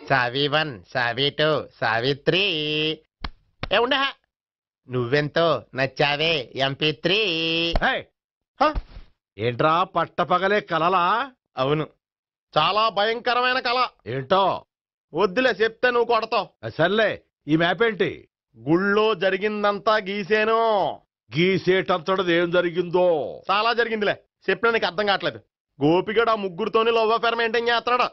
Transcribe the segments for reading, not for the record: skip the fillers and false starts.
సావి 1 సావి 2 సావిత్రి ఏ ఉండ నువ్వెంతో నచ్చావే MP3. ఏంట్రా పట్టపగలే కలలా? అవును, చాలా భయంకరమైన కళ. ఏంటో వద్దులే, చెప్తే నువ్వు కొడతావు. సర్లే, ఈ మ్యాప్ ఏంటి? గుళ్ళో జరిగిందంతా గీసేను. గీసేటంతటది ఏం జరిగిందో? చాలా జరిగిందిలే, చెప్పినా నీకు అర్థం కావట్లేదు. గోపిగడు ఆ ముగ్గురుతోని లవ్ అఫేర్ మెయింటైన్ చేస్తాడా?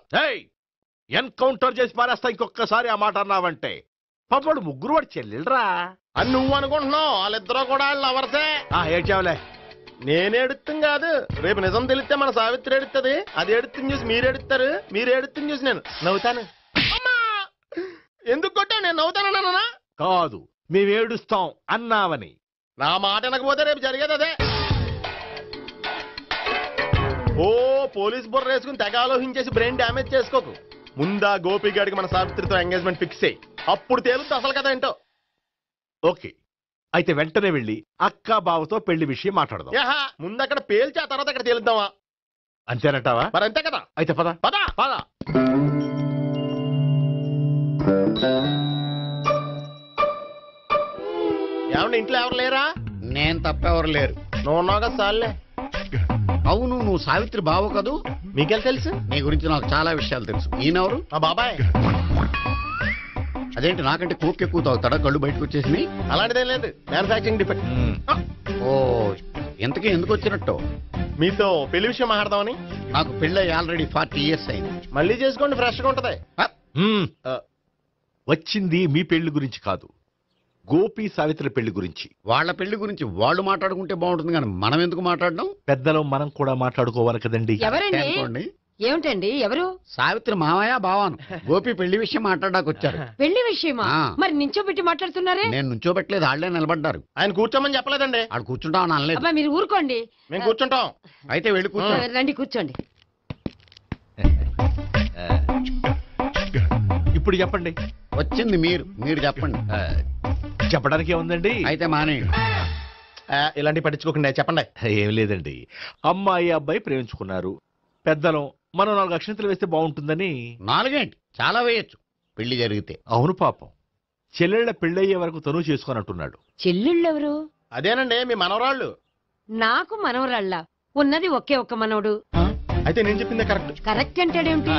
ఎన్కౌంటర్ చేసి పారేస్తా ఇంకొకసారి ఆ మాట అన్నావంటే. పాపడు ముగ్గురు వాడు చెల్లెలరా అని నువ్వు అనుకుంటున్నావు, వాళ్ళిద్దరూ కూడా వాళ్ళు లవర్సే. ఏడ్చావులే. నేను ఎడుతుంది కాదు, రేపు నిజం తెలిస్తే మన సావిత్రి ఎడుతుంది. అది ఎడుతుంది చూసి మీరు ఎడుతారు, మీరు ఎడుతుంది చూసి నేను నవ్వుతాను. ఎందుకు కొట్టా? నేను నవ్వుతానన్నా కాదు, మేమేడుస్తాం అన్నావని. నా మాట అనకపోతే రేపు జరిగేది అదే. ఓ పోలీస్ బుర్ర వేసుకుని తెగ ఆలోచించేసి బ్రెయిన్ డ్యామేజ్ చేసుకోకు. ముందా గోపిగాడికి మన సావిత్రితో ఎంగేజ్మెంట్ ఫిక్స్ అయ్యి అప్పుడు తేలుతుంది అసలు కదా ఏంటో. ఓకే, అయితే వెంటనే వెళ్ళి అక్క బావతో పెళ్లి విషయం మాట్లాడదాం. ముందు అక్కడ పేల్చి ఆ తర్వాత అక్కడ తేలుద్దామా? అంతేనంటావా? మరి అంతే కదా. అయితే పద పద పద. ఏమంటే ఇంట్లో ఎవరు లేరా? నేను తప్పెవరు లేరు. నువ్వు ఉన్నావు కదా సార్లే. అవును, నువ్వు సావిత్రి బావు కదూ? మీకెళ్ళి తెలుసు? నీ గురించి నాకు చాలా విషయాలు తెలుసు. ఈయనెవరు? మా బాబాయ్. అదేంటి నాకంటే కోక్ ఎక్కువ తాగుతాడా? కళ్ళు బయటకు వచ్చేసినాయి. అలాంటిదేం లేదు, మ్యానుఫాక్చరింగ్ డిఫెక్ట్. ఓ, ఎంతకీ ఎందుకు వచ్చినట్టు? మీతో పెళ్లి విషయం మాట్లాడదామని. నాకు పెళ్ళి ఆల్రెడీ 40 years అయింది. మళ్ళీ చేసుకోండి, ఫ్రెష్ గా ఉంటది. వచ్చింది మీ పెళ్లి గురించి కాదు, గోపి సావిత్రి పెళ్లి గురించి. వాళ్ళ పెళ్లి గురించి వాళ్ళు మాట్లాడుకుంటే బాగుంటుంది, కానీ మనం ఎందుకు మాట్లాడడం? పెద్దలో మనం కూడా మాట్లాడుకోవాలి కదండి. అనుకోండి. ఏమిటండి? ఎవరు? సావిత్రి మామయ్య బావాను. గోపి పెళ్లి విషయం మాట్లాడడానికి వచ్చారు. పెళ్లి విషయమా? మరి నించోబెట్టి మాట్లాడుతున్నారే? నేను నుంచోబెట్టలేదు, ఆళ్లే నిలబడ్డారు. ఆయన కూర్చోమని చెప్పలేదండి. ఆడు కూర్చుంటామని అనలేదు. అబ్బా మీరు ఊరుకోండి. మేము కూర్చుంటాం. అయితే వెళ్ళి కూర్చోండి. రండి కూర్చోండి. ఇప్పుడు చెప్పండి. వచ్చింది మీరు చెప్పండి. చెప్పడానికి ఏముందండి? అయితే మానేయండి. ఇలాంటివి పట్టించుకోకుండా చెప్పండి. ఏం లేదండి, అమ్మాయి అబ్బాయి ప్రేమించుకున్నారు. పెద్దలం మనం 4 అక్షంతలు వేస్తే బాగుంటుందని. 4 ఏంటి, చాలా వేయచ్చు పెళ్లి జరిగితే. అవును పాపం, చెల్లెళ్ళ పెళ్ళయ్యే వరకు తను చేసుకొని అంటున్నాడు. చెల్లెళ్ళెవరు? అదేనండి మీ మనవరాళ్ళు. నాకు మనవరాళ్ళ ఉన్నది ఒకే ఒక్క మనవడు. అయితే నేను చెప్పిందే కరెక్ట్. కరెక్ట్ అంటాడేమిటి?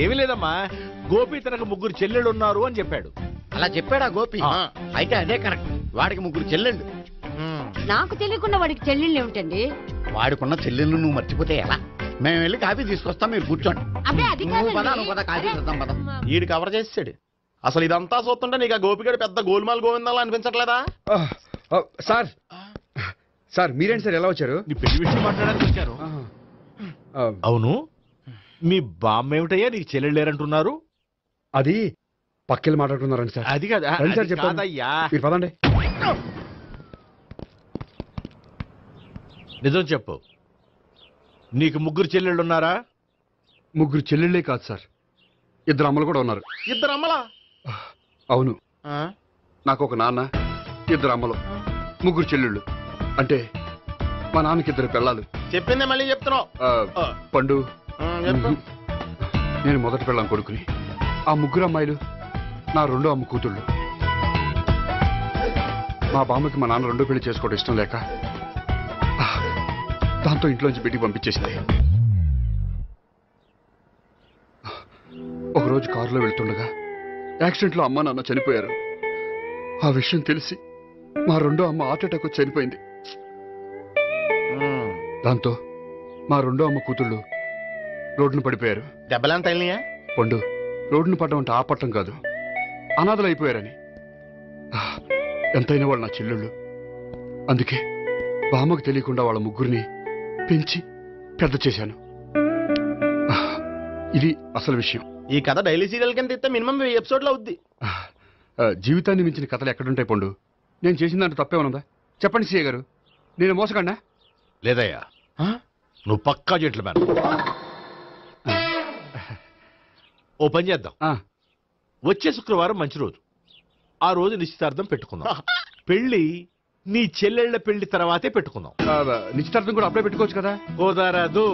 ఏమీ లేదమ్మా, గోపి తనకు 3 చెల్లెళ్ళు ఉన్నారు అని చెప్పాడు. అలా చెప్పాడా గోపి? అయితే అదే కరెక్ట్. వాడికి 3 చెల్లెళ్ళు. నాకు తెలియకుండా వాడికి చెల్లెళ్ళు ఏమిటండి? వాడికున్న చెల్లెళ్ళు నువ్వు మర్చిపోతే ఎలా? మేము వెళ్ళి కాఫీ తీసుకొస్తాం, మీరు కూర్చోండి. అబ్బే అది పద కాఫీ చేద్దాం పద. ఈడు కవర్ చేసాడు. అసలు ఇదంతా చూస్తుంటే నీకు ఆ గోపిగడు పెద్ద గోల్మాల్ గోవిందాలు అనిపించట్లేదా? సార్ సార్ మీరేంటి సార్ ఎలా వచ్చారు? నీ పెళ్లి విషయం మాట్లాడడానికి వచ్చాను. అవును, మీ బామ్మ ఏమిటయ్యా నీకు చెల్లెళ్ళు లేరంటున్నారు? అది పక్కెళ్ళి మాట్లాడుతున్నారండి సార్. అది కాదు రండి సార్, చెప్తాను. కాదయ్యా, మీరు పదండి. నిజం చెప్పు, నీకు 3 చెల్లెళ్ళు ఉన్నారా? 3 చెల్లెళ్ళే కాదు సార్, 2 అమ్మలు కూడా ఉన్నారు. 2 అమ్మలా? అవును, నాకు ఒక నాన్న, 2 అమ్మలు, 3 చెల్లెళ్ళు. అంటే మా నాన్నకి 2 పిల్లలు. చెప్పిందే మళ్ళీ చెప్తున్నావు. పండు, నేను మొదటి పిల్లం కొడుకుని. ఆ 3 అమ్మాయిలు నా 2వ అమ్మ కూతుళ్ళు. మా బామ్మకి మా నాన్న 2 పెళ్లి చేసుకోవడం ఇష్టం లేక దాంతో ఇంట్లోంచి బిడ్డికి పంపించేసింది. ఒకరోజు కారులో వెళ్తుండగా యాక్సిడెంట్లో అమ్మ నాన్న చనిపోయారు. ఆ విషయం తెలిసి మా 2వ అమ్మ హార్ట్ అటాక్ వచ్చి చనిపోయింది. దాంతో మా 2వ అమ్మ కూతుళ్ళు రోడ్డును పడిపోయారు. దెబ్బలంత అయినాయా? పండు, రోడ్డును పడ్డం అంటే ఆపట్టం కాదు, అనాథలు అయిపోయారని. ఎంతైనా వాళ్ళు నా చెల్లెళ్ళు. అందుకే బామ్మకు తెలియకుండా వాళ్ళ 3 పెంచి పెద్ద చేశాను. ఇది అసలు విషయం. ఈ కథ డైలీ సీరియల్ కింద ఇస్తే మినిమం 1000 ఎపిసోడ్లు అవుద్ది. జీవితాన్ని మించిన కథలు ఎక్కడుంటాయి పండు? నేను చేసిన దాంట్లో తప్పేమనుందా? చెప్పండి సీఏ గారు, నేను మోసగండా? లేదయ్యా, నువ్వు పక్కా జెంట్లమ్యాన్. ఓ పని చేద్దాం, వచ్చే శుక్రవారం మంచి రోజు, ఆ రోజు నిశ్చితార్థం పెట్టుకుందాం. పెళ్లి నీ చెల్లెళ్ల పెళ్లి తర్వాతే పెట్టుకుందాం. నిశ్చితార్థం కూడా అప్పుడే పెట్టుకోవచ్చు కదా. కుదరదు.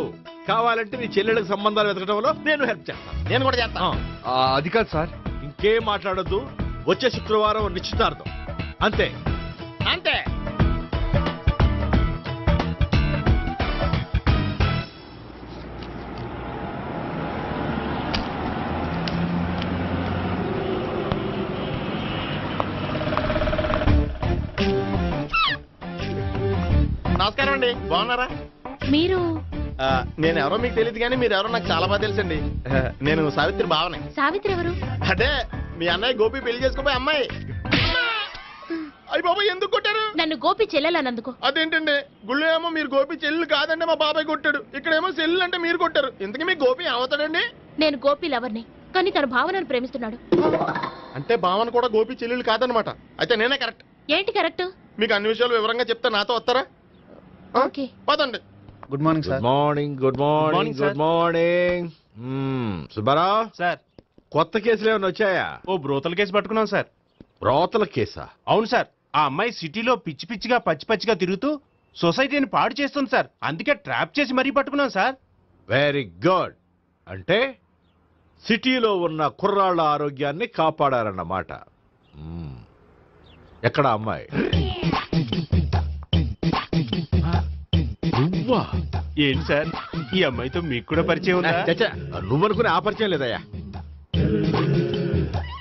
కావాలంటే నీ చెల్లెళ్ళకి సంబంధాలు వెతకడంలో నేను హెల్ప్ చేస్తాను. నేను కూడా చేస్తాను. అది కాదు సార్. ఇంకేం మాట్లాడొద్దు. వచ్చే శుక్రవారం నిశ్చితార్థం. అంతే అంతే. నమస్కారం అండి, బాగున్నారా? మీరు నేను ఎవరో మీకు తెలియదు కానీ మీరు ఎవరో నాకు చాలా బాగా తెలుసండి. నేను సావిత్రి బావనే. సావిత్రి ఎవరు? అదే మీ అన్నయ్య గోపి పెళ్లి చేసుకోపోయి అమ్మాయి. అయ్యి బాబాయ్ ఎందుకు కొట్టారు? నన్ను గోపి చెల్లెలన్నందుకు. అదేంటండి, గుళ్ళు ఏమో మీరు గోపి చెల్లు కాదండి మా బాబాయ్ కొట్టాడు, ఇక్కడేమో చెల్లు అంటే మీరు కొట్టారు. ఇంతకీ మీ గోపి ఏమవుతాడండి? నేను గోపి లవర్ని, కానీ తన భావనను ప్రేమిస్తున్నాడు. అంటే భావన కూడా గోపి చెల్లెలు కాదనమాట. అయితే నేనే కరెక్ట్. ఏంటి కరెక్ట్? మీకు అన్ని విషయాలు వివరంగా చెప్తే నాతో వస్తారా? ఓకే పదండి. Good morning good sir. Morning. Good morning. sir. Good morning. Subbarao, sir, కొత్త కేసులు ఏమైనా వచ్చాయా? ఓ బ్రోతల కేసు పట్టుకున్నాం సార్. రోతల కేసా? అవును సార్, ఆ అమ్మాయి సిటీలో పిచ్చి పిచ్చిగా పచ్చి పచ్చిగా తిరుగుతూ సొసైటీని పాడు చేస్తుంది సార్. అందుకే ట్రాప్ చేసి మరీ పట్టుకున్నాం సార్. Very good. అంటే సిటీలో ఉన్న కుర్రాళ్ళ ఆరోగ్యాన్ని కాపాడారన్నమాట. ఎక్కడ అమ్మాయి? నువ్వా? ఏంటి సార్, ఈ అమ్మాయితో మీకు కూడా పరిచయం ఉందా? చచ్చా, నువ్వనుకునే ఆ పరిచయం లేదయ్యా.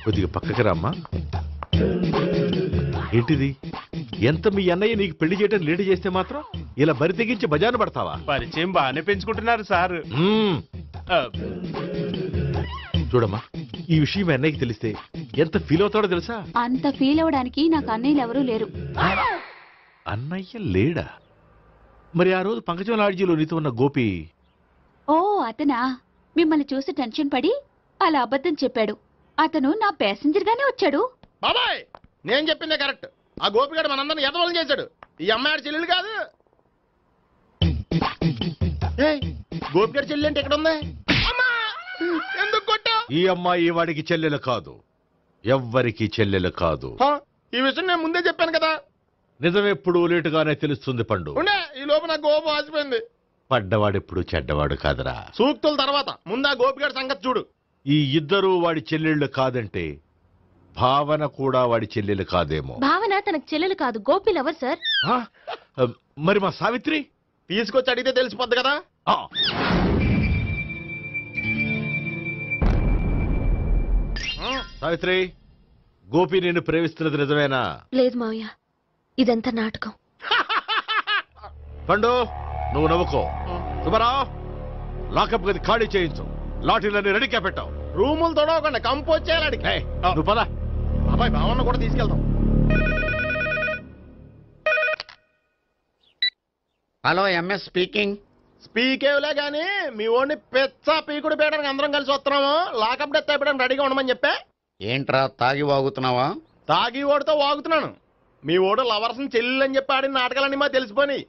కొద్దిగా పక్కకి రమ్మా. ఏంటిది? ఎంత మీ అన్నయ్య నీకు పెళ్లి చేయటం లేట్ చేస్తే మాత్రం ఇలా బరి తెగించి బజారు పడతావా? పరిచయం బాగానే పెంచుకుంటున్నారు సార్. చూడమ్మా, ఈ విషయం మీ అన్నయ్యకి తెలిస్తే ఎంత ఫీల్ అవుతాడో తెలుసా? అంత ఫీల్ అవడానికి నాకు అన్నయ్యలు ఎవరూ లేరు. అన్నయ్య లేడా? మరి ఆ రోజు పంకజం లాడ్జీలో నీతో ఉన్న గోపి? ఓ అతనా? మిమ్మల్ని చూసి టెన్షన్ పడి అలా అబద్ధం చెప్పాడు. అతను నా ప్యాసింజర్ గానే వచ్చాడు. బాబాయ్ నేను చెప్పిందే కరెక్ట్. ఆ గోపిగాడు మనందరిని ఎదవలం చేశాడు. ఈ అమ్మాయి చెల్లెలు కాదు. గోపిగాడి చెల్లి అంటే ఎక్కడ ఉంది? ఎందుకు కొట్టా? ఈ అమ్మాయి వాడికి చెల్లెలు కాదు, ఎవ్వరికి చెల్లెలు కాదు. ఈ విషయం నేను ముందే చెప్పాను కదా. నిజమెప్పుడు లేటుగానే తెలుస్తుంది పండు. ఉండే ఈ లోపు నాకు గోపం ఆసిపోయింది. పడ్డవాడెప్పుడు చెడ్డవాడు కాదురా. సూక్తుల తర్వాత ముందు ఆ గోపిగాడి సంగతి చూడు. ఈ ఇద్దరూ వాడి చెల్లెళ్ళు కాదంటే భావన కూడా వాడి చెల్లెలు కాదేమో. భావన తనకు చెల్లెలు కాదు, గోపి లవర్ సార్. ఆ? మరి మా సావిత్రి? తీసుకొచ్చి అడిగితే తెలిసిపోద్ది కదా. ఆ. సావిత్రి, గోపి నిన్ను ప్రేమిస్తున్నది నిజమేనా? లేదు మావయ్య, ఇదంతా నాటకం. పండు, నువ్వు నవ్వుకో. సుబ్బారావు, లాకప్ గది ఖాళీ చేయించు. లాఠీలన్నీ రెడీగా పెట్టావు. రూములు తొడవకుండా కంపోజ్ చేయాలి అడిగి. ఏయ్, నువ్వు పద. అబ్బాయి భావన కూడా తీసుకెళ్తాం. Hello, MS speaking. స్పీకేవ్లే గానీ మీ ఓడిని పెచ్చ పీకుడు పేయడానికి అందరం కలిసి వస్తున్నాము. లాకప్ డెత్ అయిపోయడానికి రెడీగా ఉండమని చెప్పే. ఏంట్రా తాగి వాగుతున్నావా? తాగి ఓడితో వాగుతున్నాను. మీ ఓడు లవర్స్ చెల్లెలు అని చెప్పి ఆడిన నాటకాలన్నీ మా తెలిసిపోయి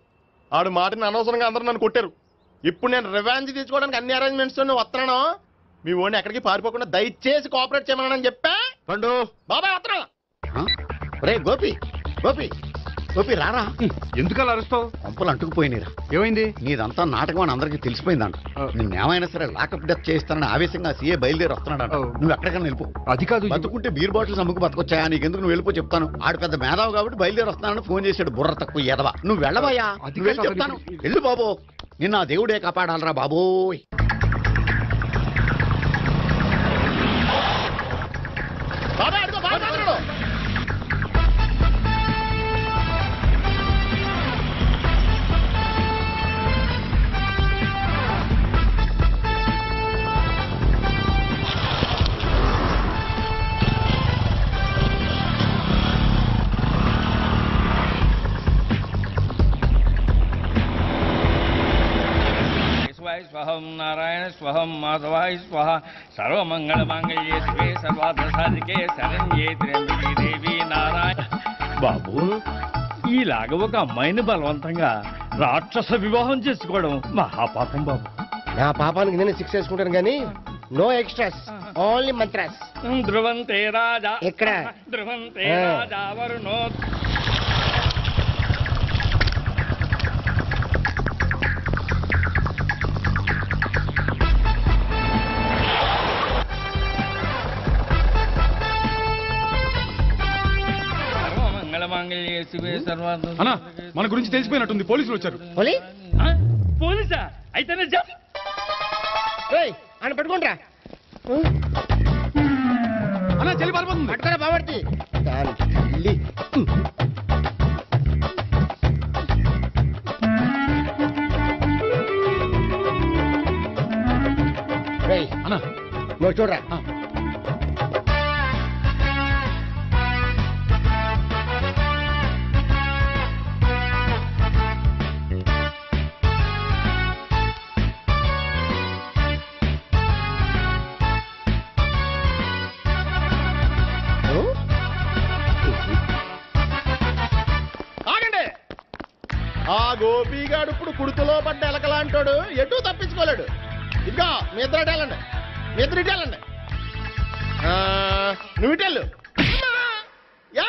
ఆడు మాటని అనవసరంగా అందరూ నన్ను కొట్టారు. ఇప్పుడు నేను రివెంజ్ తీసుకోవడానికి అన్ని అరేంజ్మెంట్స్ వస్తున్నాను. మీ ఓడిని ఎక్కడికి పారిపోకుండా దయచేసి కోఆపరేట్ చేయమని చెప్పా. పండు, బాబాయ్ వస్తున్నా. రే గోపి, గోపి, గోపి రారా. ఎందుకలా అరుస్తావు? పంపులు అంటుకుపోయినరా. ఏమైంది? నీదంతా నాటకం అని అందరికీ తెలిసిపోయిందంట. నిన్నేమైనా సరే లాకప్ డెత్ చేస్తానని ఆవేశంగా సీఏ బయలుదేరి వస్తున్నాడు. నువ్వు ఎక్కడికైనా వెళ్ళిపో. అది కాదు. బతుకుంటే బీర్ బాటిల్స్ అమ్ముకు బతకొచ్చాయా? నీకెందుకు? నువ్వు వెళ్ళిపో చెప్తాను. ఆడు పెద్ద మేధావు కాబట్టి బయలుదేరి వస్తున్నానని ఫోన్ చేశాడు. బుర్ర తక్కువ ఎదవా. నువ్వు వెళ్ళవయ్యా. నువ్వు వెళ్ళి చెప్తాను. వెళ్ళు బాబో. నిన్న ఆ దేవుడే కాపాడాలరా బాబోయ్. బాబాయ్ అడుగు, బాబాయ్ అడుగు. స్వహం నారాయణ స్వహం మాధవాయ స్వహ సర్వమంగళమాంగళ్యే శివే సర్వార్థ సాధికే శరణ్యే త్ర్యంబకే దేవి నారాయణ. బాబు, ఈలాగ ఒక అమ్మాయిని బలవంతంగా రాక్షస వివాహం చేసుకోవడం మహాపాపం బాబు. నా పాపానికి నేను శిక్ష వేసుకుంటాను కానీ నో ఎక్స్ట్రాస్, ఓన్లీ మంత్రాస్. ధ్రువంతే రాజా ఎక్కడ? ధ్రువంతే రాజా వరుణో. శివే సర్వార్థ అన్నా మన గురించి తెలిసిపోయినట్టుంది పోలీసులు వచ్చారు. పోలీ పోలీసా అయితేనే చెప్పు. ఆయన పెట్టుకుంటా అన్నా చెల్లి పారిపోతుంది. పట్టుకోరా బాబర్తి దాని తల్లి. అన్నా నువ్వు చూడరా. ఆగండి. ఆ గోపిగాడు ఇప్పుడు కుడుతులో పడ్డ ఎలకలాంటాడు, ఎటు తప్పించుకోలేడు. ఇంకా మీ ఇద్దరు ఇటాలండి, మీ ఇద్దరు ఇటాలండి. నువ్వు ఇటెళ్ళు. యా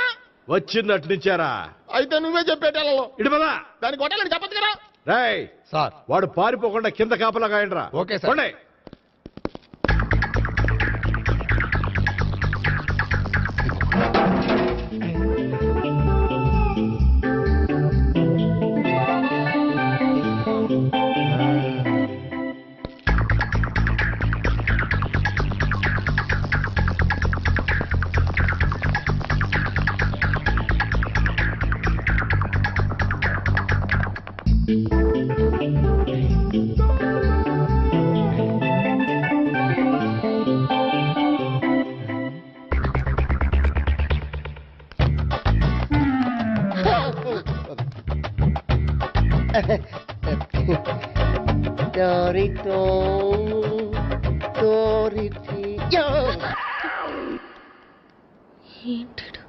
వచ్చిందటు నుంచారా? అయితే నువ్వే చెప్పేటాలో ఇటు పదా. దానికి కొట్టాలని చెప్పదు కదా. రేయ్ సార్ వాడు పారిపోకుండా కింద కాపలా కాయండిరా. Okay sir. పోండి. Dorito, Doriti. ఏంటాడు?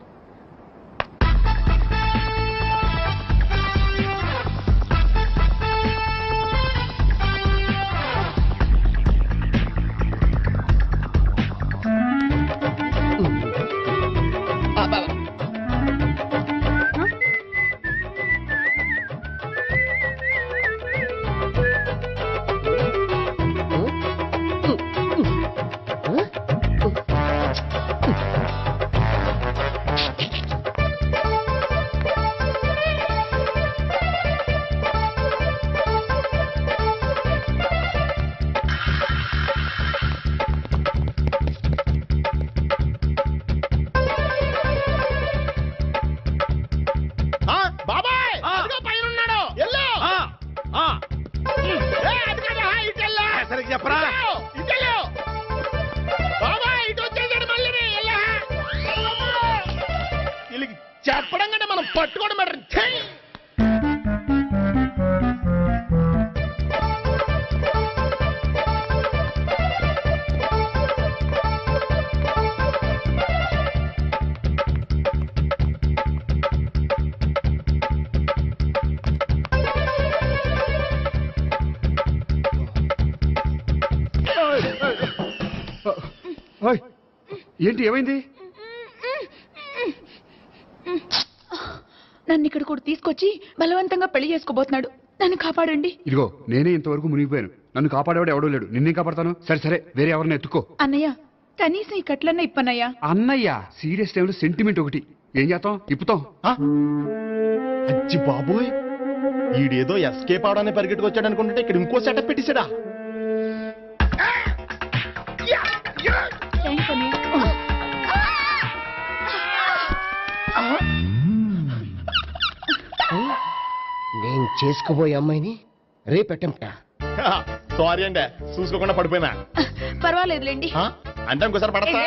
బాబాయ్ అదిగో పైన ఉన్నాడు. ఎల్లో సరిగ్గా చెప్పరా? ఇటెళ్ళు బాబాయ్. ఇటు వచ్చేసాడు మళ్ళీ. వీళ్ళకి చెప్పడం కంటే మనం పట్టుకోవడం బెటర్. ఏంటి ఏమైంది? నన్ను ఇక్కడ కూడా తీసుకొచ్చి బలవంతంగా పెళ్లి చేసుకోబోతున్నాడు. నన్ను కాపాడండి. ఇదిగో నేనే ఇంతవరకు మునిగిపోయాను. నన్ను కాపాడేవాడు ఎవడో లేడు. నిన్నే కాపాడతాను. సరే సరే వేరే ఎవరిని ఎత్తుకో. అన్నయ్య కనీసం ఈ కట్లన్నా ఇప్పన్నయ్యా. అన్నయ్య సీరియస్ టైంలో సెంటిమెంట్ ఒకటి. ఏం చేస్తాం? ఇప్పుతాం. అచ్చి బాబోయ్, ఈడేదో ఎస్కేప్ అవడానికి పరిగెట్టుకొచ్చాడు అనుకుంటే ఇక్కడ ఇంకో సెటప్ పెట్టేశాడా. థ్యాంక్స్ అన్నయ్య. నేను చేసుకోబోయే అమ్మాయిని రేపెట్టంట. సారీ అండి, చూసుకోకుండా పడిపోయినా. పర్వాలేదులేండి. అంటే ఇంకోసారి పడతా.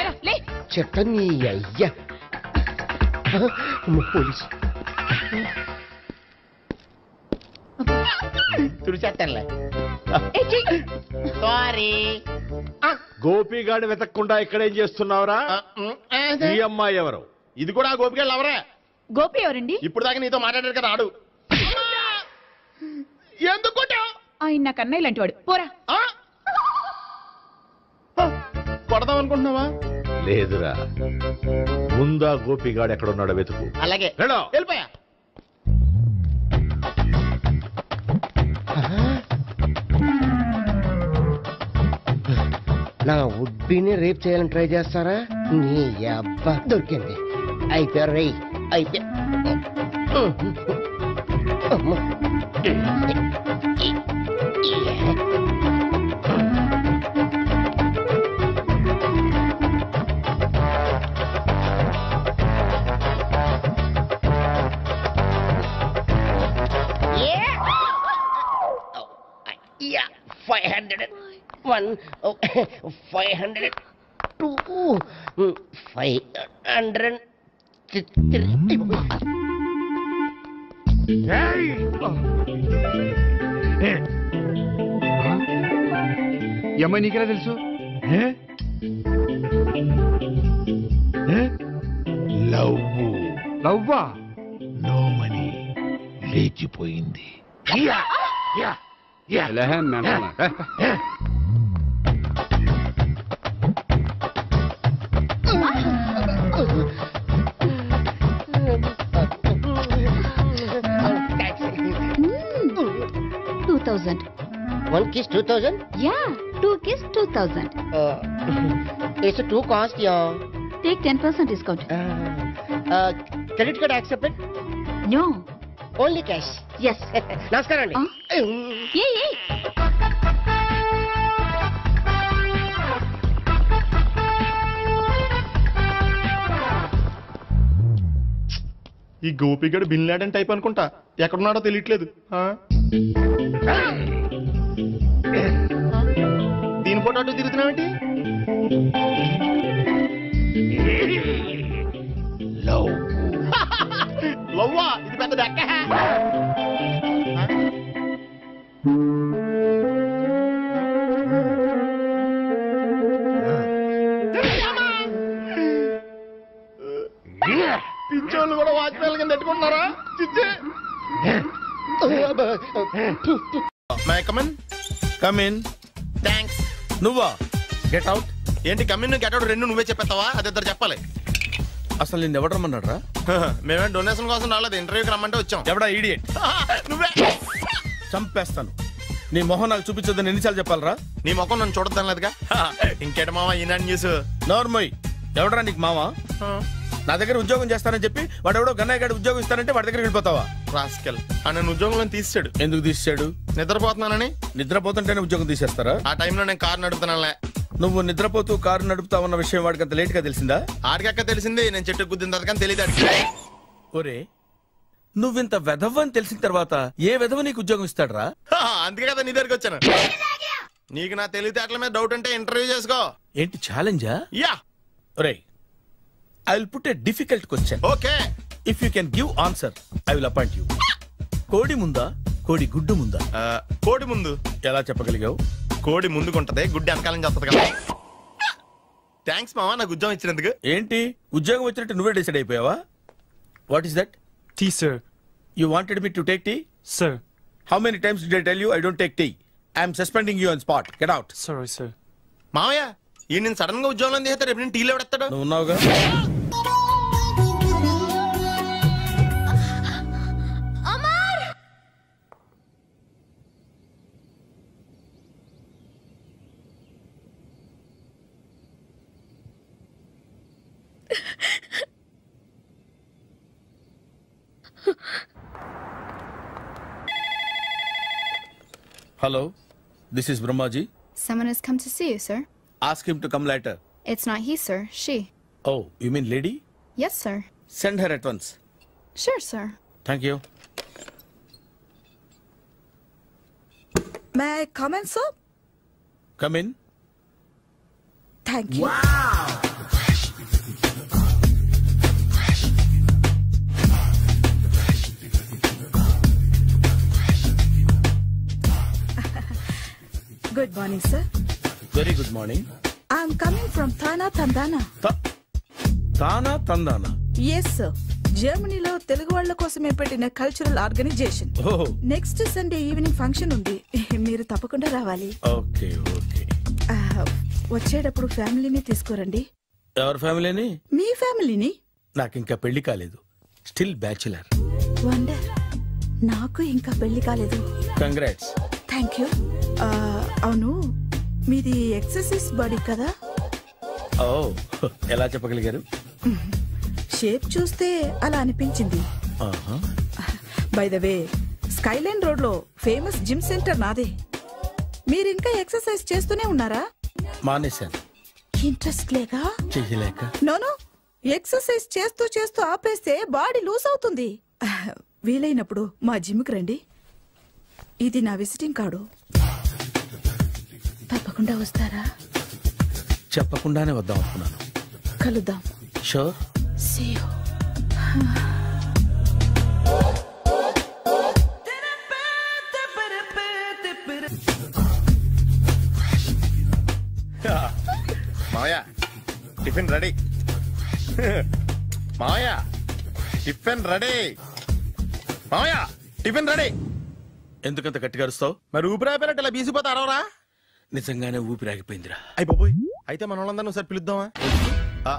చెత్త నీ అయ్యా. పోలీసు తుడిచేస్తానులే. సారీ. గోపిగాడి వెతకకుండా ఇక్కడేం చేస్తున్నావురా? ఈ అమ్మాయి ఎవరు? ఇది కూడా ఆ గోపిగాళ్ళు ఎవరే? గోపి ఎవరండి? ఇప్పుడు దాకా నీతో మాట్లాడారు కదా ఆడు. ఎందుకు కొట్టావ్? ఆయన నాకు అన్నయ్య లాంటి వాడు. పోరా. కొడదాం అనుకుంటున్నావా? లేదురా, ముందా గోపిగాడు ఎక్కడున్నాడో వెతుకు. అలాగే వెళ్ళు. వెళ్ళిపోయా. నా ఉడ్బీని రేప్ చేయాలని ట్రై చేస్తారా? నీ అబ్బా దొరికింది. అయిపోయారు రై అయిపోయా. Yeah, 501, 502, 503. ఈ అమ్మాయి నీకెలా తెలుసు? లవ్వా? నో మనీ లేచిపోయింది. One kiss 2000? Yeah, 2 kiss 2000. It's too cost, yeah. Take 10% discount. Credit card accepted? No. Only cash. Yes. నమస్కారం అండి. Hey. ఈ గోపిగడు బిన్ లాడెన్ టైప్ అనుకుంటా, ఎక్కడున్నాడో తెలియట్లేదు. దీని ఫోటో అటు తిరుగుతున్నావేంటి? లవ్వా? ఇది పెద్ద డెక్క. పిచ్చోళ్ళు కూడా వాచ్మెన్ కింద పెట్టుకుంటున్నారా? May come in. కమిన్. థ్యాంక్స్. నువ్వా? Get out. ఏంటి కమిన్ గెట్ అవుట్ రెండు నువ్వే చెప్పేస్తావా? అది ఇద్దరు చెప్పాలి. అసలు నిన్ను ఎవరు రమ్మన్నారా? మేమే డొనేషన్ కోసం రాలేదు, ఇంటర్వ్యూకి రమ్మంటే వచ్చాం. ఎవడా ఈడియట్? నువ్వే. చంపేస్తాను. నీ మొహం నాకు చూపించొద్దని ఎన్నిసార్లు చెప్పాలరా? నీ ముఖం నన్ను చూడద్దాం లేదుగా. ఇంకేట మావా ఈనాడు న్యూస్. నోర్మోయ్. ఎవడరా నీకు మావా? నా దగ్గర ఉద్యోగం చేస్తానని చెప్పి వాడు ఎవడో గన్నయ్య గారి ఉద్యోగం ఇస్తానంటే వాడి దగ్గర వెళ్ళిపోతావా? రాస్కెల్. నన్ను ఉద్యోగంలో తీసాడు. ఎందుకు తీసాడు? నిద్రపోతున్నానని. నిద్రపోతుంటేనే ఉద్యోగం తీసేస్తారా? ఆ టైంలో నేను కారు నడుపుతున్నానులే. నువ్వు నిద్రపోతూ కారు నడుపుతావన్న విషయం వాడికి అంత లేట్ గా తెలిసిందా? ఆడికక్క తెలిసింది, నేను చెట్టు గుద్దిన తర్వాత కానీ తెలియదు. ఒరే, నువ్వింత వెధవ అని తెలిసిన తర్వాత ఏ వెధవ నీకు ఉద్యోగం ఇస్తాడరా? అందుకే కదా నీ దగ్గరికి వచ్చాను. నీకు నా తెలివితేటల మీద డౌట్ అంటే ఇంటర్వ్యూ చేసుకో. ఏంటి ఛాలెంజా? యా. ఒరే, I will put a difficult question. Okay. If you can give answer, I will appoint you. కోడి ముందా కోడి గుడ్డు ముందా? కోడి ముందు. ఎలా చెప్పగలిగావు? కోడి ముందుకుంటది, గుడ్డి వెనకాలం చేస్తుంది కదా. థ్యాంక్స్ మావా నాకు ఉద్యోగం ఇచ్చినందుకు. ఏంటి ఉద్యోగం వచ్చినట్టు నువ్వే డిసైడ్ అయిపోయావా? What is that? Tea sir. You wanted me to take tea? Sir. How many times did I tell you I don't take tea? I am suspending you on spot. Get out. Sorry, sir. మావయ్య ఈ నేను sudden గా ఉద్యోగంలో తీస్తాడు, రేపు నేను టీలో పెడతాడు. నువ్వు ఉన్నావుగా. Hello, this is Brahmaji. Someone has come to see you, sir. Ask him to come later. It's not he, sir. She. Oh, you mean lady? Yes, sir. Send her at once. Sure, sir. Thank you. May I come in, sir? Come in. Thank you. Wow! Good morning, sir. Very good morning. I'm coming from Thana, Tandana. Thana, Tandana? Yes, sir. జర్మనీలో తెలుగు వాళ్ళ కోసమే పెట్టిన cultural organisation. Next Sunday evening function ఉంది, మీరు తప్పకుండా రావాలి. Okay okay. వచ్చేటప్పుడు ఫ్యామిలీని తీసుకురండి. ఎవరి ఫ్యామిలీని? మీ ఫ్యామిలీని. నాకు ఇంకా పెళ్లి కాలేదు, స్టిల్ బ్యాచులర్. వండర్. నాకు ఇంకా పెళ్లి కాలేదు. కంగ్రాట్స్. Thank you. అవును, మీది ఎక్సర్సైజ్ బాడీ కదా? ఓ, ఎలా చెప్పగలిగారు? షేప్ చూస్తే అలా అనిపించింది. By the way skyline road లో ఫేమస్ జిమ్ సెంటర్ నాదే. మీరు ఇంకా ఎక్సర్సైజ్ చేస్తూనే ఉన్నారా? మానేశాను. ఇంట్రెస్ట్ లేక? చెయ్యలేక. నోను, ఎక్సర్సైజ్ చేస్తూ చేస్తూ ఆపేస్తే బాడీ లూజ్ అవుతుంది. వీలైనప్పుడు మా జిమ్కి రండి. ఇది నా విజిటింగ్ కార్డు. తప్పకుండా వస్తారా? చెప్పకుండానే వద్దాం అనుకున్నాను. కలుద్దాం. షూర్. See you. మావయ్య టిఫిన్ రెడీ. మావయ్య టిఫిన్ రెడీ. మావయ్య టిఫిన్ రెడీ. ఎందుకంత గట్టిగా అరుస్తావు? మరి ఊపిరి అయిపోయినట్టు ఇలా బీసిపోతే అరవరా? నిజంగానే ఊపిరాగిపోయిందిరా. అయిపోయి అయితే మన వాళ్ళందరినీ ఒకసారి పిలుద్దామా?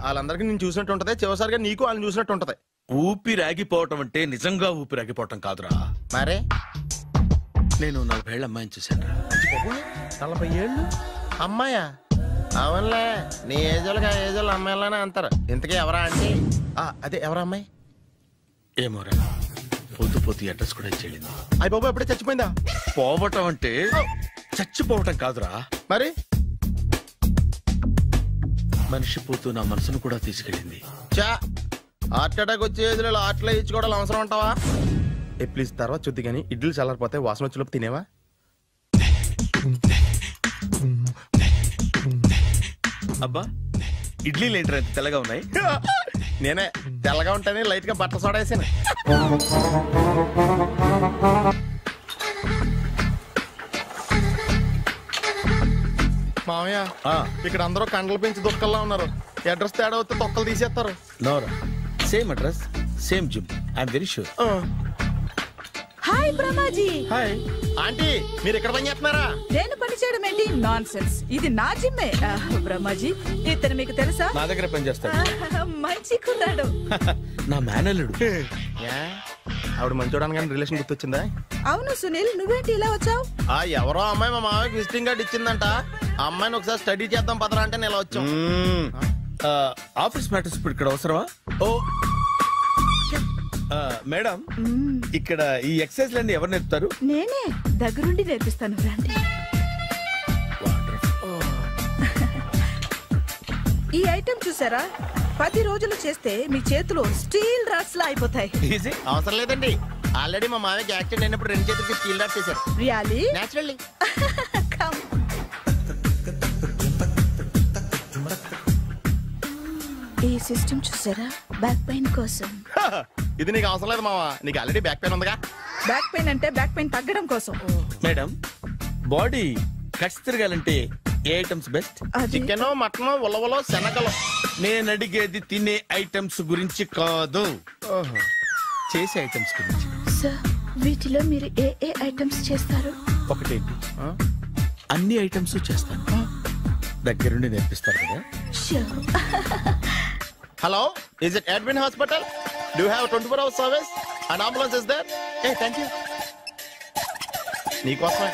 వాళ్ళందరికీ నేను చూసినట్టు ఉంటది, చివరిసారిగా నీకు వాళ్ళని చూసినట్టు ఉంటది. ఊపిరాగిపోవటం అంటే నిజంగా ఊపిరాగిపోవటం కాదురా. మరే నేను 40 ఏళ్ల అమ్మాయిని చూశాను. 40 ఏళ్ళు అమ్మాయా? అవునులే, నీ ఏజోళ్ళకి ఆ ఏజోళ్ళు అమ్మాయిలానే అంటారు. ఇంతకీ ఎవరా అంటే? అదే ఎవరా అమ్మాయి? ఏమోరా, పొద్దు పొద్దు అడ్రస్ కూడా చెల్లింది. అయ్యి బాబు ఎప్పుడే చచ్చిపోయిందా? పోవటం అంటే చచ్చిపోవటం కాదురా. మరి మనిషి పోతూ నా మనసును కూడా తీసుకెళ్ళింది. చా హార్ట్ అటాక్ వచ్చే ఏజ్లో ఆటలో ఇచ్చుకోవడం అవసరం ఉంటావా? ప్లీజ్ తర్వాత చూద్ది కానీ ఇడ్లీ చల్లారిపోతే వాసన వచ్చేలోపు తినేవా? అబ్బా, ఇడ్లీలు ఏంట్రా ఇంత తెల్లగా ఉన్నాయి? నేనే తెల్లగా ఉంటానే లైట్ గా బట్టలు సోడా వేసాను. మామయ్య ఇక్కడ అందరూ కండలు పెంచి దుక్కల్లా ఉన్నారు. అడ్రస్ తేడా వస్తే తొక్కలు తీసేస్తారు. నోరా, same address same gym. I'm very sure. Hi Brahmaji. Hi aunty, మీరు ఇక్కడ పని చేస్తున్నారా? నేను పని చేయడం ఏంటి? Nonsense. ఇది నా జిమ్మే. బ్రహ్మాజీ, ఇతను మీకు తెలుసా? నా దగ్గర పని చేస్తాడు. మంచి కుర్రాడు. నా మేనల్లుడు. ఆవిడ మంచోడానికి కానీ రిలేషన్ గుర్తొచ్చిందా? అవును సునీల్, నువ్వేంటి ఇలా వచ్చావు? ఎవరో అమ్మాయి మా మామయ్యకి విజిటింగ్ కార్డు ఇచ్చిందంట. ఆ అమ్మాయిని ఒకసారి స్టడీ చేద్దాం పదరా అంటే నేను ఇలా వచ్చాం. ఆఫీస్ మ్యాటర్స్ ఇప్పుడు ఇక్కడ అవసరమా? ఓ మేడం, ఇక్కడ ఈ ఎక్సర్సైజ్ లన్నీ ఎవరు నేర్పుతారు? నేనే దగ్గరుండి నేర్పిస్తాను, రండి. ఈ ఐటెం చూసారా? 10 రోజులు చేస్తే మీ చేతులు స్టీల్ రాట్స్ లా అయిపోతాయి. అవసరం లేదండి, ఆల్రెడీ మా మామయ్యకి యాక్సిడెంట్ అయినప్పుడు 2 చేతులకి స్టీల్ రాట్స్ చేశారు. రియల్లీ? నేచురల్లీ. ఈ సిస్టమ్ చూసారా? బ్యాక్ పెయిన్ కోసం. ఇది నీకు అవసరం లేదు మావా, నీకు ఆల్రెడీ బ్యాక్ పెయిన్ ఉందిగా. బ్యాక్ పెయిన్ అంటే బ్యాక్ పెయిన్ తగ్గడం కోసం. మేడం, బాడీ కట్స్ తిరగాలంటే ఏ ఐటమ్స్ బెస్ట్? చికెన్, మటన్, ఉలవలో, శనగలు. నేను అడిగేది తినే ఐటమ్స్ గురించి కాదు, చేసే ఐటమ్స్ గురించి. సార్, వీటిలో మీరు ఏ ఏ ఐటమ్స్ చేస్తారు? ఒకటేంటి, అన్ని ఐటమ్స్ చేస్తాను. దగ్గరుండి నేర్పిస్తారు కదా. Hello, is it admin hospital? Do you have 24 hours service and ambulance is there? Thank you. నీకోసమే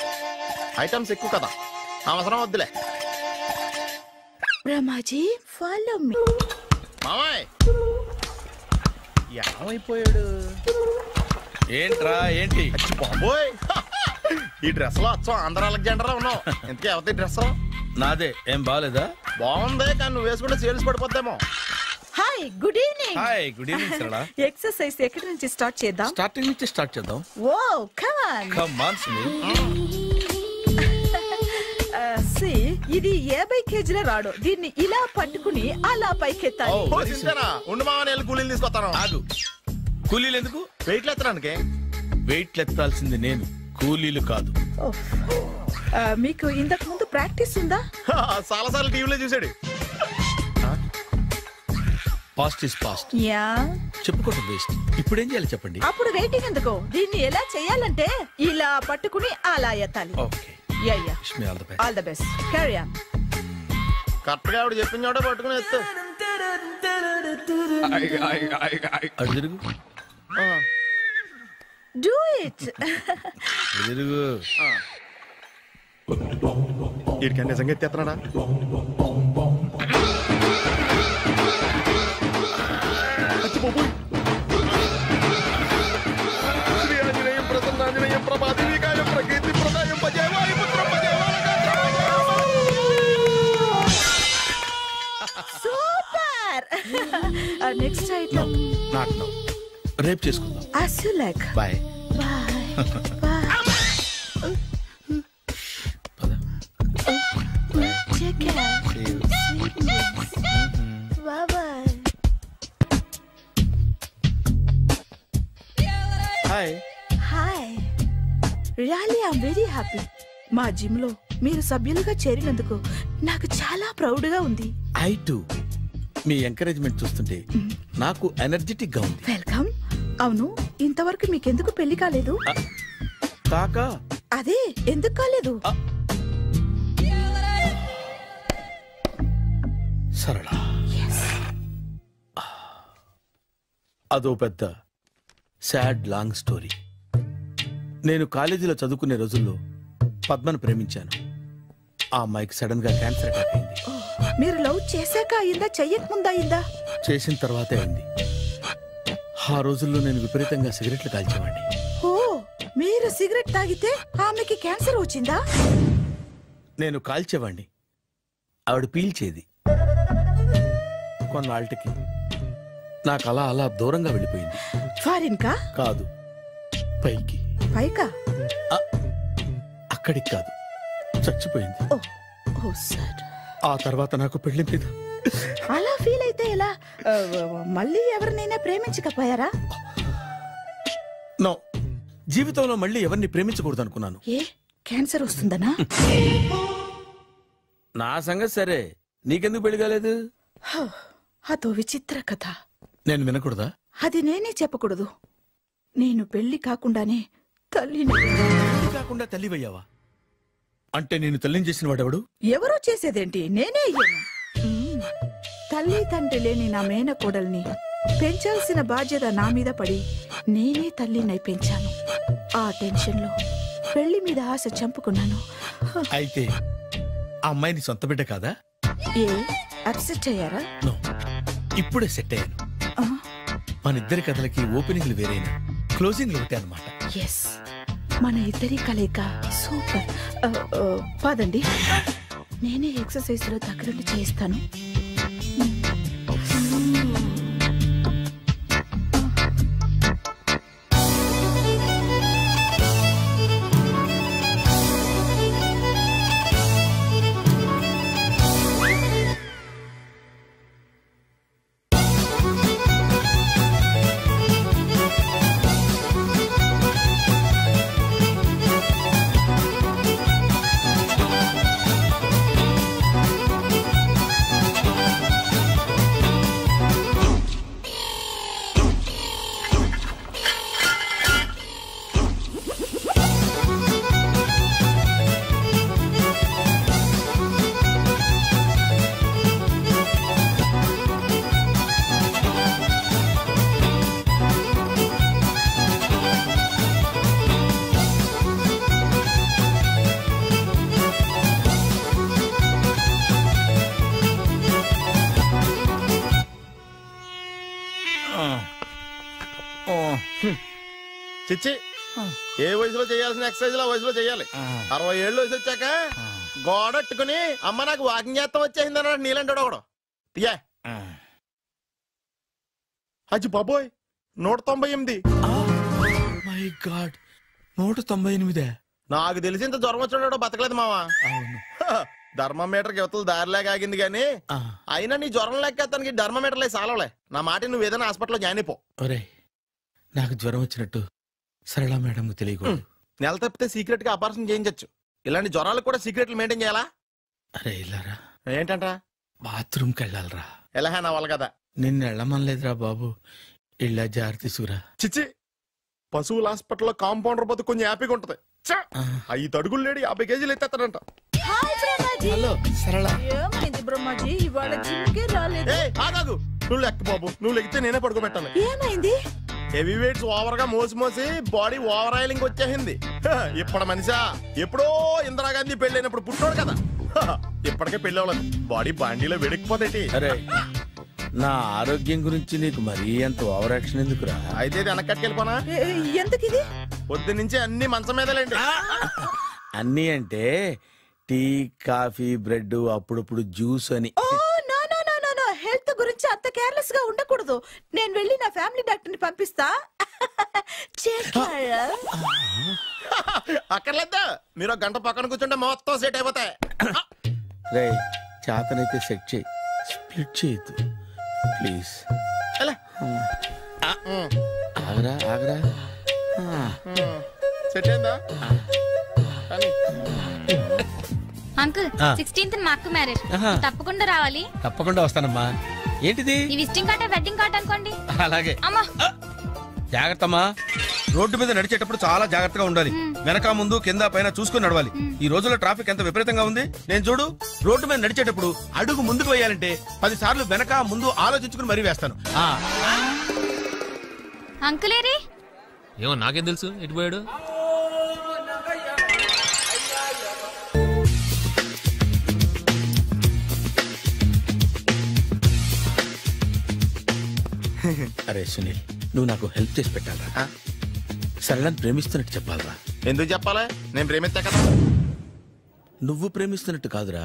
ఐటమ్స్ ఎక్కువ కదా, అవసరం వద్దులే. Brahmaji, follow me. మామయ్య ఏమైపోయాడు? ఏంట్రా ఏంటి? బాబోయ్, ఈ డ్రెస్ లో వచ్చాం ఆంధ్ర అలెగ్జాండర్ ఉన్నావు. ఇంతకీ ఎవరి డ్రెస్? నాదే. ఏం బాగాలేదా? బాగుంది, కానీ నువ్వు వేసుకుంటే సేల్స్ పడిపోద్దేమో. Hi, good evening. Hi, good evening Sarala. Exercise ఎక్కడి నుంచి స్టార్ట్ చేద్దాం? స్టార్టింగ్ నుంచి స్టార్ట్ చేద్దాం. Oh come on. Come on Sunil. ఇది 50 kgల రాడు. దీన్ని ఇలా పట్టుకుని అలా పైకెత్తాలి. ఉండు మామ, నేను కూలీలు తీసుకొస్తాను. ఆగు, కూలీలు ఎందుకు? వెయిట్లు ఎత్తడానికి. వెయిట్లు ఎత్తాల్సింది నేను, కూలీలు కాదు. మీకు ఇంతకు ముందు ప్రాక్టీస్ ఉందా? చాలా సార్లు టీవీలో చూసాడు. Past is past. యా, చెప్పుకోవడం వేస్ట్. ఇప్పుడు ఏం చేయాలి చెప్పండి. అప్పుడు వెయిటింగ్ ఎందుకు? దీన్ని ఎలా చేయాలంటే ఇలా పట్టుకుని అలా ఎత్తాలి. Okay, ya ya, all the best. Carry on. Correct గా ఆవిడ చెప్పిన చోట పట్టుకుని ఎత్తు. అటు తిరుగు. Do it. తిరుగు. వీడికి నిజంగా ఎత్తేస్తున్నాడా? Super. Next item not now, రేపు చేసుకుందాం. as you like. Bye. Take care. Bye bye. Hi. Hi. Really I'm very happy. మా జిమ్ లో మీరు సభ్యులుగా చేరినందుకు నాకు చాలా ప్రౌడ్ గా ఉంది. I to. మీ ఎంకరేజ్మెంట్ చూస్తుంటే నాకు ఎనర్జెటిక్ గా ఉంది. వెల్కమ్. అవును, ఇంతవరకు మీకెందుకు పెళ్లి కాలేదు? కాకా అదే ఎందుకు కాలేదు? సరళ, అదో పెద్ద సాడ్ లాంగ్ స్టోరీ. నేను కాలేజీలో చదువుకునే రోజుల్లో పద్మను ప్రేమించాను. ఆ అమ్మాయికి సడన్ గా క్యాన్సర్ అటాక్ అయింది. మీరు లవ్ చేశాక అయిందా, చెయ్యక ముందా అయిందా? చేసిన తర్వాతే అయింది. ఆ రోజుల్లో నేను విపరీతంగా సిగరెట్లు కాల్చేవాడిని. ఓ, మీరు సిగరెట్ తాగితే ఆమెకి క్యాన్సర్ వచ్చిందా? నేను కాల్చేవాడిని, ఆవిడ పీల్చేది. కొన్నాళ్ళకి నాకు అలా అలా దూరంగా వెళ్ళిపోయింది. ఫారిన్ కా? కాదు, పైకి. పైకా? అక్కడికి కాదు, చచ్చిపోయింది. ఓ సార్. ఆ తర్వాత నాకు పెళ్లి మీద. అలా ఫీల్ అయితే ఎలా? మళ్ళీ ఎవరినైనా ప్రేమించకపోయారా? నో, జీవితంలో మళ్ళీ ఎవరిని ప్రేమించకూడదు అనుకున్నాను. ఏ, క్యాన్సర్ వస్తుందనా? నా సంగతి సరే, నీకెందుకు పెళ్లి కాలేదు? అదో విచిత్ర కథ. నేను వినకూడదా? అది నేనే చెప్పకూడదు. నేను పెళ్లి కాకుండానే తల్లిని. పెళ్లి కాకుండా తల్లివయ్యావా? అంటే నేను తల్లిని చేసిన వాడెవడు? ఎవరో చేసేదేంటి, నేనే అయ్యాను. తల్లి తండ్రి లేని నా మేనకోడల్ని పెంచాల్సిన బాధ్యత నా మీద పడి నేనే తల్లినై పెంచాను. ఆ టెన్షన్ లో పెళ్లి మీద ఆశ చంపుకున్నాను. అయితే ఆ అమ్మాయిని సొంత బిడ్డ కాదా? ఏ, అప్సెట్ అయ్యారా? నో, ఇప్పుడే సెట్ అయ్యాను. మన ఇద్దరి కథలకి ఓపెనింగ్లు వేరైనా క్లోజింగ్లు ఒకటే అన్నమాట. ఎస్, మన ఇద్దరి కలయిక సూపర్. పదండి, నేనే ఎక్సర్సైజ్ లో దగ్గరుండి చేయిస్తాను. చిచ్చి, ఏ వయసులో చేయాల్సిన ఎక్సర్సైజ్ ఆ వయసులో చేయాలి. 60 ఏళ్ళు వయసు వచ్చాక గోడట్టుకుని అమ్మ నాకు వాకింగ్ చేస్తాం వచ్చేసింది అన్నాడు నీలంటాడు ఒకడు. తీయా అచ్చి బాబోయ్, 198. My God, 198. నాకు తెలిసి ఇంత జ్వరం వచ్చాడు బతకలేదు మావా. అవును, ధర్మమీటర్ యువతలు దారిలేక ఆగింది గాని అయినా నీ జ్వరం లెక్క అతనికి ధర్మమీటర్లే సాలవలే. నా మాట నువ్వు ఏదైనా హాస్పిటల్లో జాయిన్ అయిపో. ఒరే, నాకు జ్వరం వచ్చినట్టు సరళ మేడం తెలియకూడదు. నెల తప్పితే సీక్రెట్ గా ఆపరేషన్ చేయించచ్చు. ఇలాంటి జ్వరాలకు కూడా సీక్రెట్లు మెయింటైన్ చేయాలా? అరే ఇల్లారా, ఏంటంట? బాత్రూమ్కి వెళ్ళాలరా. ఎలా నా వాళ్ళ కదా. నిన్ను వెళ్ళమనలేదురా బాబు, ఇళ్ళ జారి తీసుకురా. చిచ్చి, పశువుల హాస్పిటల్లో కాంపౌండర్ బతు కొంచెం హ్యాపీగా ఉంటది. 5 అడుగులు లేడి 50 కేజీలు ఎత్తేస్తాడంట. హలో సరళ. ఏమైంది బ్రహ్మాజీ, ఇవాళ జిమ్కే రాలేదు? ఆగాగు, నువ్వు లెక్క బాబు, నువ్వు లెక్కితే నేనే పడుకోబెట్టాలి. ఏమైంది? హెవీ వెయిట్స్ ఓవర్ గా మోసి మోసి బాడీ ఓవర్ ఆయిలింగ్ వచ్చేసింది. ఇప్పుడు మనిషా ఎప్పుడో ఇందిరాగాంధీ పెళ్ళైనప్పుడు పుట్టాడు కదా, ఇప్పటికే పెళ్లి అవ్వలేదు. బాడీ బాండీలో వెడికిపోతేటి. అరే, నా ఆరోగ్యం గురించి నీకు మరీ అంత ఓవర్ యాక్షన్ ఎందుకురా? అయితే వెనక్కట్టుకెళ్ళిపోనా? ఎందుకు ఇది? పొద్దు నుంచి అన్ని మంచం మీదలేండి. అన్ని అంటే టీ, కాఫీ, బ్రెడ్, అప్పుడప్పుడు జ్యూస్ అని. హెల్త్ కేర్లెస్ గా ఉండకూడదు. నేను వెళ్ళి నా ఫ్యామిలీ డాక్టర్ ని పంపిస్తా. అక్కర్లేదా, మీరు గంట పక్కన కూర్చుంటే మొత్తం సెట్ అయిపోతాయి. రే చేతనైతే సెట్ చేయి, స్ప్లిట్ చేయొద్దు ప్లీజ్. ఆగరా ఆగరా. సెట్ అయిందా? అంకుల్ 16th మా అక్క మ్యారేజ్, తప్పకుండా రావాలి. తప్పకుండా వస్తానమ్మా. ఏంటిది? ఈ విజిటింగ్ కార్డ్ వెడ్డింగ్ కార్డ్ అనుకోండి. అలాగే. అమ్మా జాగ్రత్తమ్మా. రోడ్డు మీద నడిచేటప్పుడు చాలా జాగ్రత్తగా ఉండాలి. వెనక ముందు కింద పైన చూసుకుని నడవాలి. ఈ రోజుల్లో ట్రాఫిక్ ఎంత విపరీతంగా ఉంది. నేను చూడు, రోడ్డు మీద నడిచేటప్పుడు అడుగు ముందుకు వేయాలంటే 10 సార్లు వెనక ముందు ఆలోచించుకుని మరీ వేస్తాను. అంకులేరి ఏమో నాకేం తెలుసు ఎటు పోయాడు. అరే సునీల్, నువ్వు నాకు హెల్ప్ చేసి పెట్టాలరా. సరళని ప్రేమిస్తున్నట్టు చెప్పాలరా. ఎందుకు చెప్పాలి? నేను ప్రేమిస్తా కదా. నువ్వు ప్రేమిస్తున్నట్టు కాదురా,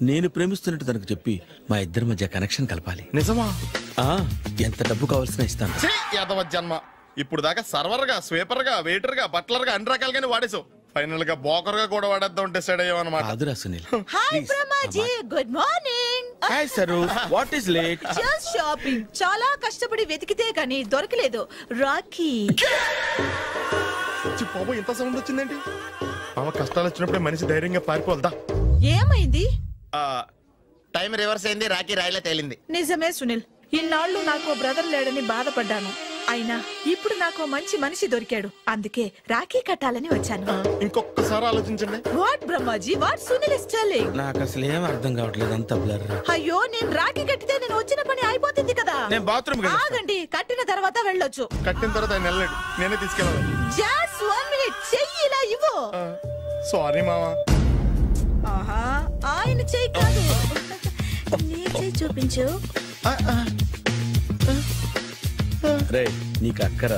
నేను ప్రేమిస్తున్నట్టు తనకు చెప్పి మా ఇద్దరి మధ్య కనెక్షన్ కలపాలి. నిజమా? ఎంత డబ్బు కావాల్సిన ఇస్తాను. యాదవ జన్మ. ఇప్పుడు దాకా సర్వర్ గా, స్వీపర్ గా, వెయిటర్ గా, బట్లర్ గా అన్ని రకాలుగానే వాడేసావు. ఫైనల్ గా బోకర్ గా కూడా వాడేద్దాం డిసైడ్ అయ్యావు అన్నమాట. కాదురా Sunil. Hi Brahmaji, good morning. Hi sir, what is late? Just shopping. చాలా కష్టపడి వెతికితే గానీ దొరకలేదు. రాఖీ. బాబు ఇంత సౌండ్ వచ్చిందేంటి? మామ కష్టాలు వచ్చినప్పుడే మనిషి ధైర్యంగా పారిపోల్దా. ఏమైంది? టైం రివర్స్ అయింది, రాఖీ రాయిలా తేలింది. నిజమే సునీల్, ఇన్నాళ్ళు నాకు బ్రదర్ లేడని బాధపడ్డాను. అయినా ఇప్పుడు నాకు మంచి మనిషి దొరికాడు. అందుకే రాఖీ కట్టాలని వచ్చాను. ఇంకొకసారి ఆలోచించండి. What Brahmaji, what Sunil is telling? నాకు అసలు ఏం అర్థం కావట్లేదు, అంత బ్లర్. అయ్యో, నేను రాఖీ కట్టితే నేను వచ్చిన పని అయిపోతుంది కదా. నేను బాత్రూమ్ ఆగండి, కట్టిన తర్వాత వెళ్ళొచ్చు. కట్టిన తర్వాత ఆయన వెళ్ళాడు, నేనే తీసుకెళ్ళాను. జస్ట్ 1 minute, చెయ్యి ఇలా ఇవ్వు. సారీ మామా. ఆహా, ఆయన చెయ్యి కాదు, నీ చెయ్యి చూపించు. రే నీకు అక్కరా?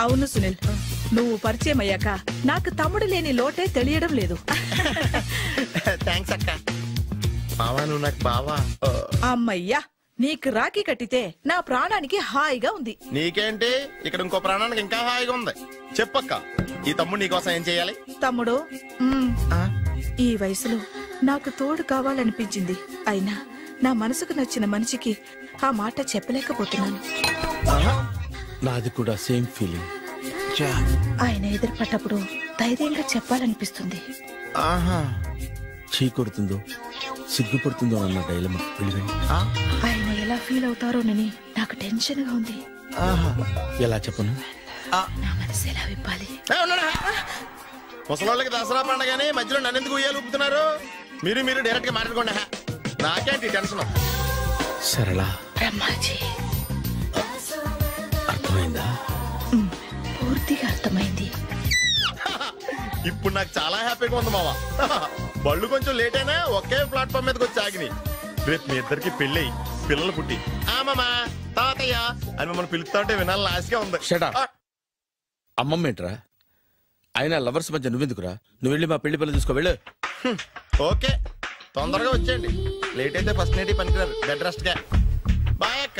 అవును సునీల్, నువ్వు పరిచయం అయ్యాక నాకు తమ్ముడు లేని లోటే తెలియడం లేదు. థ్యాంక్స్ అక్క. బావా, నువ్వు నాకు బావా. అమ్మయ్యా, నీకు రాఖీ కట్టితే నా ప్రాణానికి హాయిగా ఉంది. నీకేంటి, ఇక్కడ ఇంకో ప్రాణానికి ఇంకా హాయిగా ఉంది. చెప్పక్క, ఈ తమ్ముడు నీకోసం ఏం చేయాలి? తమ్ముడు, ఈ వయసులో నాకు తోడు కావాలనిపించింది. అయినా నా మనసుకు నచ్చిన మనిషికి ఆ మాట చెప్పలేకపోతున్నాను. నాది కూడా సేమ్ ఫీలింగ్. ఆయన ఎదురుపడ్డప్పుడు ధైర్యంగా చెప్పాలనిపిస్తుంది. చీకొడుతుందో సిగ్గుపడుతుందో అన్న డైలమా. ఆయన ఎలా ఫీల్ అవుతారోనని నాకు టెన్షన్ గా ఉంది. ఎలా చెప్పను? నా మనసు ఎలా విప్పాలి? ముసలోళ్ళకి దసరా పండగని మధ్యలో నన్ను ఎందుకు ఉయ్యాలు ఊపుతున్నారు? మీరు డైరెక్ట్ గా మాట్లాడుకోండి. నాకేంటి టెన్షన్? సరళ, బ్రహ్మాజీ, అర్థమైందా? పూర్తిగా అర్థమైంది. ఇప్పుడు నాకు చాలా హ్యాపీగా ఉంది మావా. బళ్ళు కొంచెం లేట్ అయినా ఒకే ప్లాట్ఫామ్ మీదకి వచ్చి ఆగినాయి. రేపు మీ ఇద్దరికి పెళ్ళి పిల్లలు పుట్టి మామా తాతయ్య అని మిమ్మల్ని పిలుస్తా ఉంటే వినాలని ఆశగా ఉంది. అమ్మమ్మ ఏంట్రా? అయినా లవర్స్ మధ్య నువ్వెందుకురా? నువ్వు వెళ్ళి మా పెళ్లి పిల్లలు చూసుకో, వెళ్ళు. ఓకే, తొందరగా వచ్చేయండి. లేట్ అయితే ఫస్ట్ నైట్ పనికిరారు. బెడ్ రెస్ట్ గా. బాయ్ అక్క.